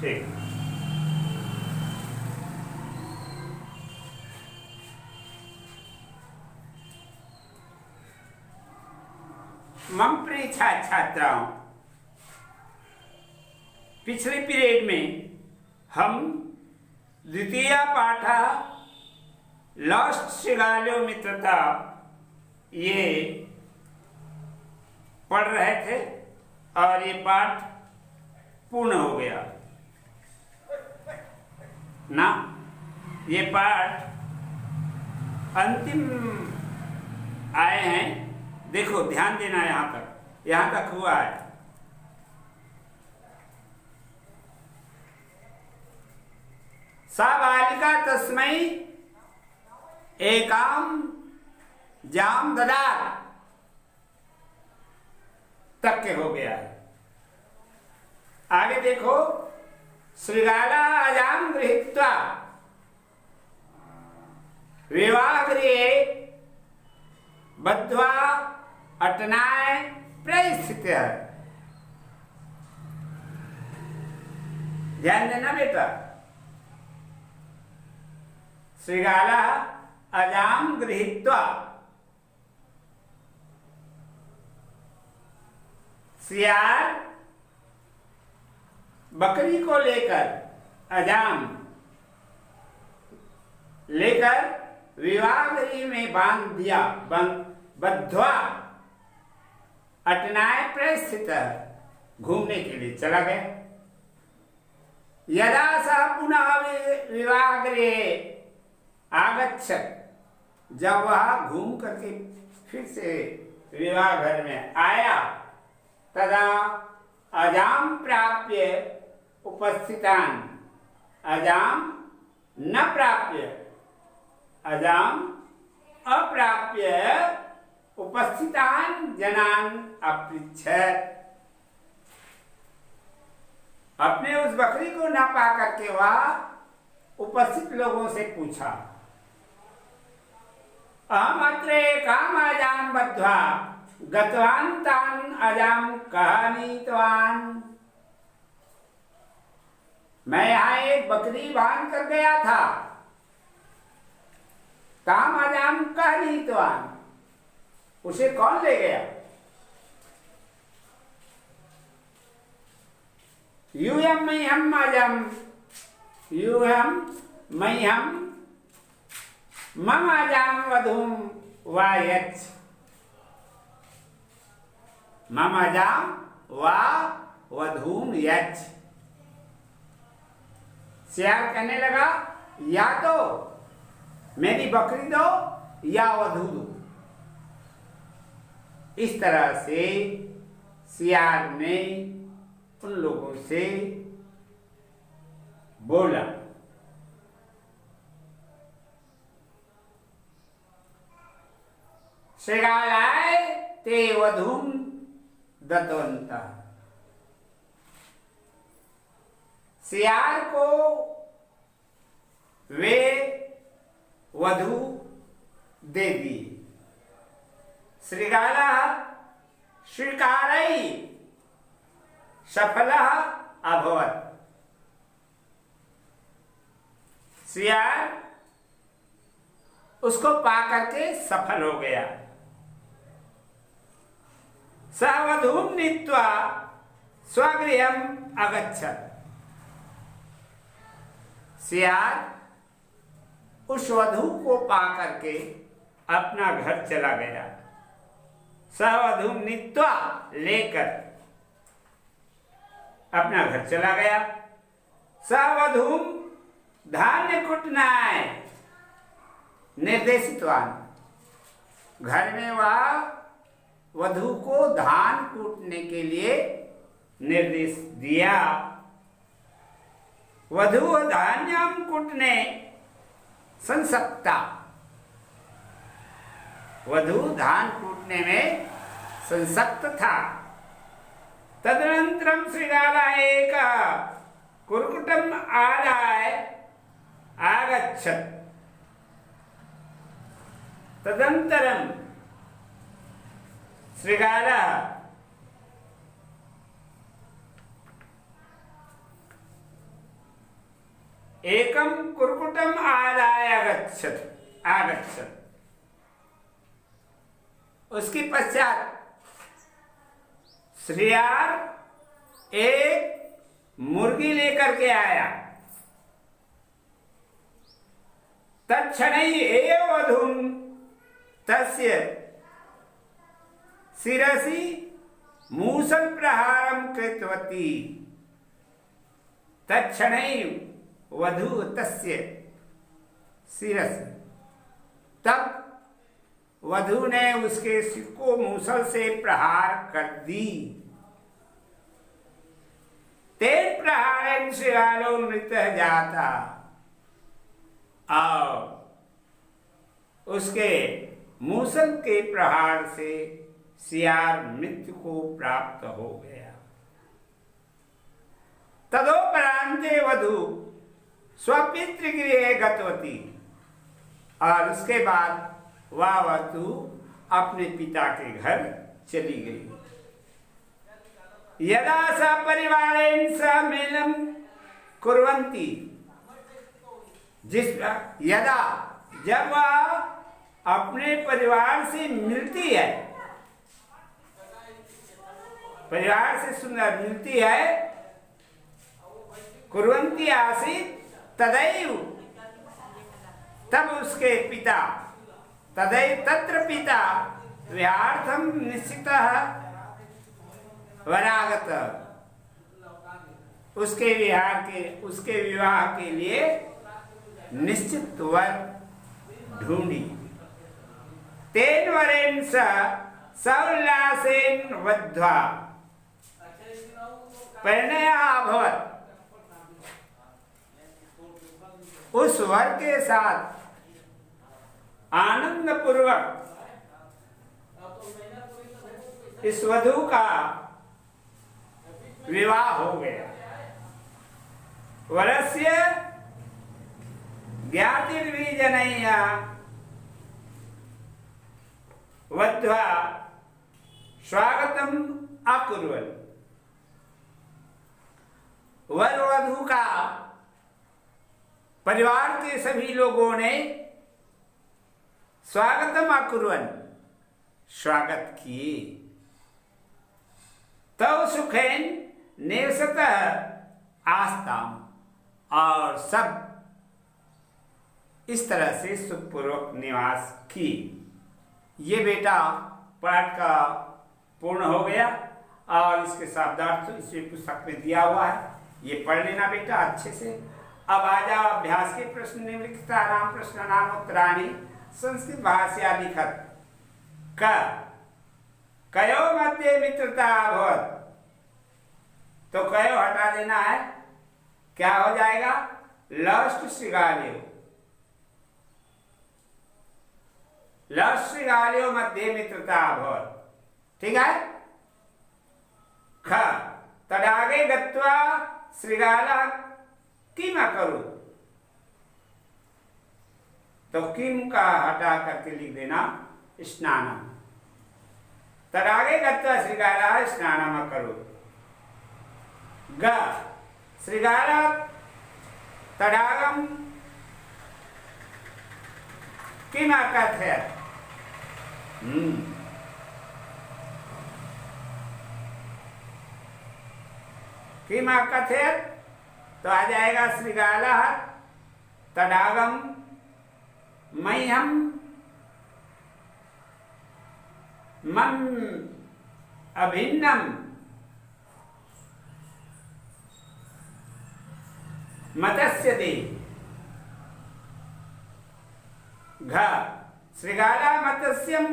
ठीक। मम प्रिय छात्राओं, पिछले पीरियड में हम द्वितीय पाठ लॉस्ट श्रीगाल्यो मित्रता ये पढ़ रहे थे और ये पाठ पूर्ण हो गया ना। ये पाठ अंतिम आए हैं। देखो, ध्यान देना, यहां तक हुआ है। सा बालिका तस्मै एकाम जाम ददार तक के हो गया है। आगे देखो, श्रृगाला अजाम गृहीत्वा विवाहगृहे बद्ध्वा अटनाय प्रस्थितः। ध्यान देना बेटा। श्रृगाला अजाम गृहीत्वा, सियार बकरी को लेकर, अजाम लेकर विवाहगृह में बांध दिया, बद्ध्वा अटनाय प्रस्थित, घूमने के लिए चला गया। यदा सह पुनः विवाहगृहे आगच्छत, जब वह घूम करके फिर से विवाह घर में आया, तदा अजाम प्राप्य उपस्थितान, अजाम न प्राप्य, अजाम अप्राप्य उपस्थितान जनान अपृच्छत। अपने उस बकरी को न पा करके वह उपस्थित लोगों से पूछा, अहम अत्र एकाम अजाम बद्ध्वा गतवान तान अजाम कहा नीतवान। मैं यहां एक बकरी बांध कर गया था, ताम अजाम कहा नीतवान, उसे कौन ले गया? यूयम मह्यम अजम, यूयम मह्यम मम अजाम वधूम वायच्छ, मम अजाम वा वधूम यच्छ। सियार कहने लगा, या तो मेरी बकरी दो या वधू दो। इस तरह से सियार ने उन लोगों से बोला। श्रृगालाय ते वधूम दत्तवन्तः, सियार को वे वधू दे दी। श्रृगाला स्वीकारै सफलः अभवत्, सियार उसको पाकर के सफल हो गया। सः वधूं नीत्वा स्वगृहम् अगच्छत्, सियार उस वधू को पाकर के अपना घर चला गया। सः वधूं नीत्वा लेकर अपना घर चला गया। सः वधूं धान्य कुटनाय निर्देशितवान, घर में वह वधू को धान कूटने के लिए निर्देश दिया। वधू धान्यम कूटने संसक्ता, वधू धान कूटने में संसक्त था। तदनंतरम श्रृगाला एक कुक्कुटम आदाय आगच्छत्, तदनंतरम श्रृगाला एकम कुर्कुटम आदाय आगच्छत। उसके पश्चात श्रीयार एक मुर्गी लेकर के आया। तत्क्षणैः एव वधूं तस्य शिरसि मूसल प्रहारं कृतवती। तत्क्षणैः वधू तस्य शिरसि, तब वधू ने उसके सिर को मूसल से प्रहार कर दी। तेन प्रहारेण श्रीगालो मृतः जाता, और उसके मूसल के प्रहार से सियार मृत्यु को प्राप्त हो गया। तदोपरांते वधू स्वपितृगृहे गतवती, और उसके बाद वह वधू अपने पिता के घर चली गई। यदा सा परिवारेण सह मेलम कुर्वन्ति, यदा जब वह अपने परिवार से मिलती है, परिवार से सुंदर मिलती है, कुर्वन्ति आसीत् तदैव, तब उसके पिता तदैव तत्र पिता विहार्थम निश्चितः वरागत, उसके विवाह के लिए निश्चित वर ढूंढी। तेन वरेण सौल्लासेन वध्वा परिणयः अभवत्। उस वर के साथ आनंद पूर्वक इस वधू का विवाह हो गया। वरस्य ज्ञातिर्विजनय्या वध्वा स्वागतम अकुर्वन्। वर वधू का परिवार के सभी लोगों ने स्वागतम अकुर्वन्, स्वागत किए। तव सुखेन निवसतः आस्ताम, और सब इस तरह से सुखपूर्वक निवास की। ये बेटा पाठ का पूर्ण हो गया, और इसके शब्दार्थ इस पुस्तक में दिया हुआ है, ये पढ़ लेना बेटा अच्छे से। अब आ जाओ अभ्यास के प्रश्न। निम्नलिखितानां प्रश्नानाम् उत्तराणि संस्कृत भाषया लिखत। कयो मध्ये मित्रता अभवत्, तो कयो हटा देना है, क्या हो जाएगा? लस्ट श्रीगाल्यो, लस्ट श्रीगाल्यो मध्ये मित्रता अभवत्, ठीक है। ख तडागे गत्वा श्रीगालः किम अकरोत्, तो किम का हटा करके लिख देना स्नानम। तडागे गत्वा श्रीगालः स्नानम अकरोत्। ग श्रीगालः तडागम किम अकथयत्। किम अकथयत्, तो आ जाएगा श्रीगालः तडागम मह्यम मम अभिन्नम मत्स्यते। घ श्रीगालः मत्स्यं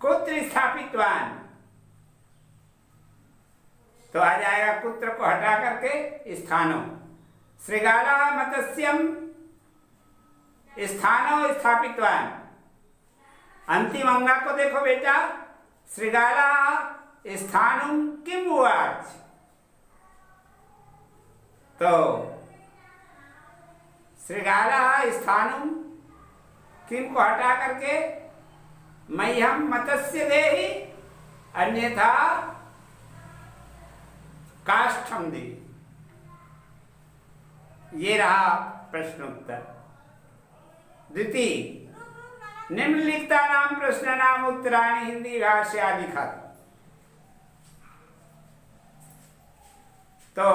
कुत्र स्थापितवान्, तो आ जाएगा कुत्र को हटा करके स्थानो। श्रीगालः मत्स्यं स्थानो स्थापितवान्। अंतिम अंगा को देखो बेटा, श्रीगालः स्थानं किम उवाच, तो श्रीगालः स्थानं किम को हटा करके मह्यम मत्स्य देहि, अन्यथा काष्ठम दे, ये रहा प्रश्नोत्तर। द्वितीय, निम्नलिखितानां प्रश्नानाम् उत्तराणि हिंदी भाषया लिखत। तो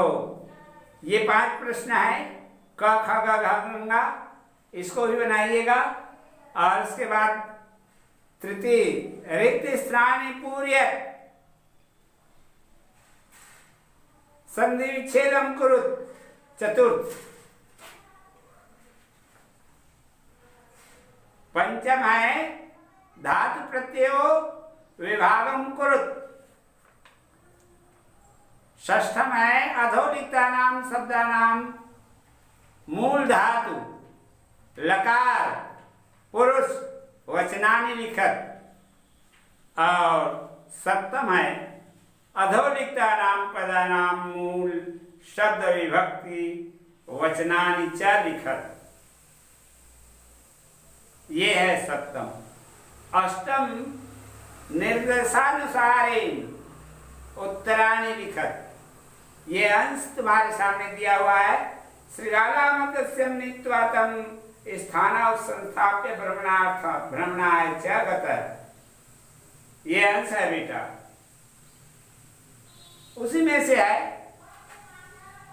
ये 5 प्रश्न है, क ख ग घ ङ, इसको भी बनाइएगा। और उसके बाद तृतीय, रिक्त स्थानानि पूरयत, संधि विच्छेदं कुरुत। चतुर्थ, पंचम है धातु प्रत्ययो विभागम कुरुत। षष्ठम है अधोलिखितानां शब्दानां मूल धातु लकार पुरुष वचनानि लिखत। और सप्तम है अधोलिखितानां पदानां मूल शब्द विभक्ति वचनानि च लिखत। ये है सप्तम। अष्टम, निर्देशानुसारेण उत्तराणि लिखत। ये अंश तुम्हारे सामने दिया हुआ है। श्रृगालामतस्यं नीत्वा तं स्थानौ संस्थाप्य भ्रमणाय च गतः। ये अंश है बेटा, उसी में से है।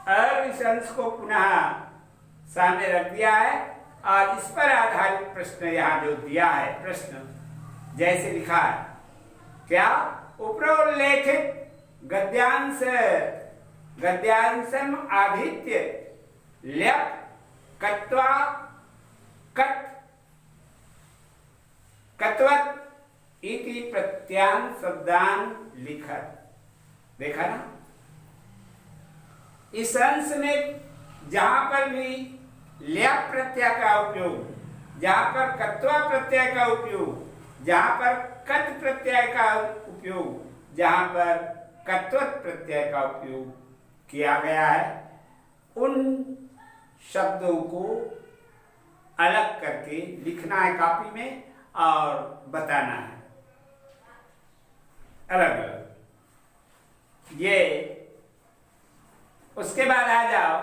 अब इस अंश को पुनः सामने रख दिया है और इस पर आधारित प्रश्न यहाँ जो दिया है, प्रश्न जैसे लिखा है, क्या उपरोल्लेखित गद्यांशम आदित्य ल्यप कत्वा कत्वत इति प्रत्यान शब्दान लिखत। देखा ना, इस अंश में जहां पर भी ल्यप प्रत्यय का उपयोग, जहां पर कत्वा प्रत्यय का उपयोग, जहां पर कत प्रत्यय का उपयोग, जहां पर कत्वत प्रत्यय का उपयोग किया गया है, उन शब्दों को अलग करके लिखना है कॉपी में और बताना है अलग अलग। ये उसके बाद आ जाओ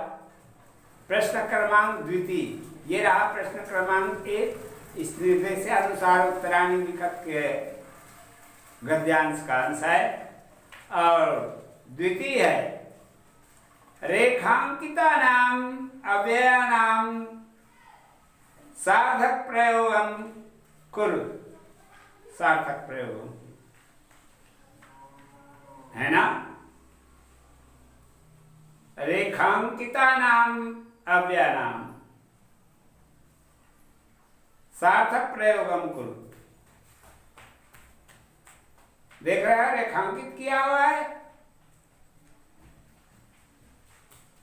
प्रश्न क्रमांक द्वितीय। ये रहा प्रश्न क्रमांक 1। इस निर्देशानुसार उत्तराणि लिखत के गद्यांश का अंश है। और द्वितीय है रेखांकितानां अव्ययानां सार्थक प्रयोगम कुरु। सार्थक प्रयोग है ना, रेखांकितानां अव्ययानां सार्थक प्रयोगम कुरु। देख रहा है, रेखांकित किया हुआ है।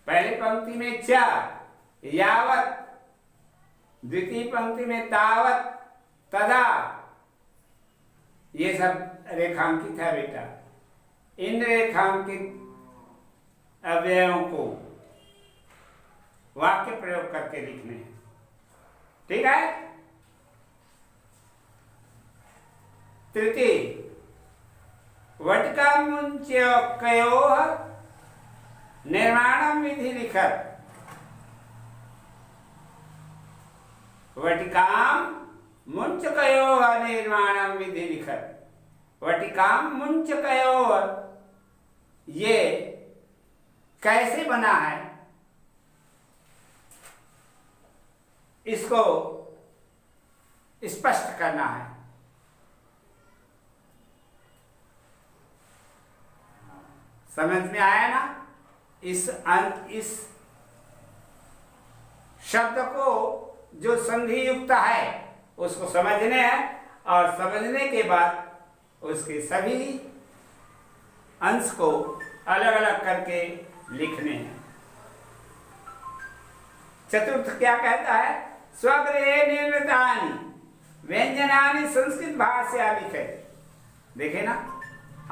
पहली पंक्ति में च यावत, द्वितीय पंक्ति में तावत तदा, ये सब रेखांकित है बेटा। इन रेखांकित अव्ययों को वाक्य प्रयोग करके लिखने हैं, ठीक है। तृतीय, वटिकामुञ्च्यकयोः निर्माणं विधि लिखत। वटिकां मुञ्चकयोः निर्माणं विधि लिखत। वटिकां मुञ्चकयोः, ये कैसे बना है, इसको स्पष्ट करना है। समझ में आया ना। इस शब्द को जो संधि युक्त है उसको समझने हैं और समझने के बाद उसके सभी अंश को अलग अलग करके लिखने हैं। चतुर्थ क्या कहता है, स्वगृहे निर्मितानि व्यंजनानि संस्कृत भाषया लिखे। देखे ना,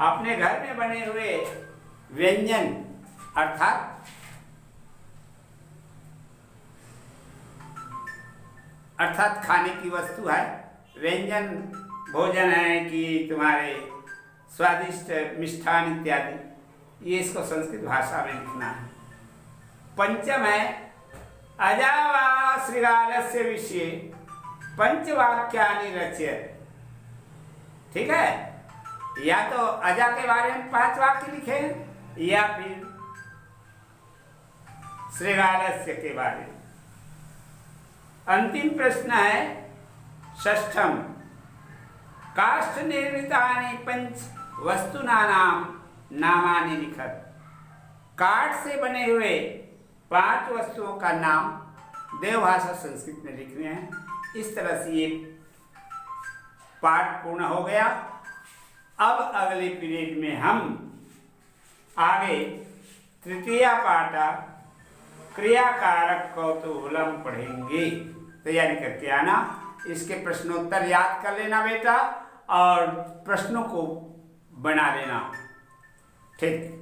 अपने घर में बने हुए व्यंजन अर्थात खाने की वस्तु है। व्यंजन भोजन है कि तुम्हारे स्वादिष्ट मिष्ठान इत्यादि, ये इसको संस्कृत भाषा में लिखना है। पंचम है अजा वा श्रृगालस्य विषये पंचवाक्यानि रचयत्। ठीक है, या तो अजा के बारे में 5 वाक्य लिखे या फिर श्रृगालस्य के बारे में। अंतिम प्रश्न है 6ठम, काष्ठ निर्मितानि पंच वस्तूनानां नामानि लिखत। काठ से बने हुए 5 वस्तुओं का नाम देवभाषा संस्कृत में लिखने हैं। इस तरह से ये पाठ पूर्ण हो गया। अब अगले पीरियड में हम आगे तृतीय पाठ क्रियाकारक कौतूहलम पढ़ेंगे। तैयारी करके आना, इसके प्रश्नोत्तर याद कर लेना बेटा और प्रश्नों को बना लेना। ठीक।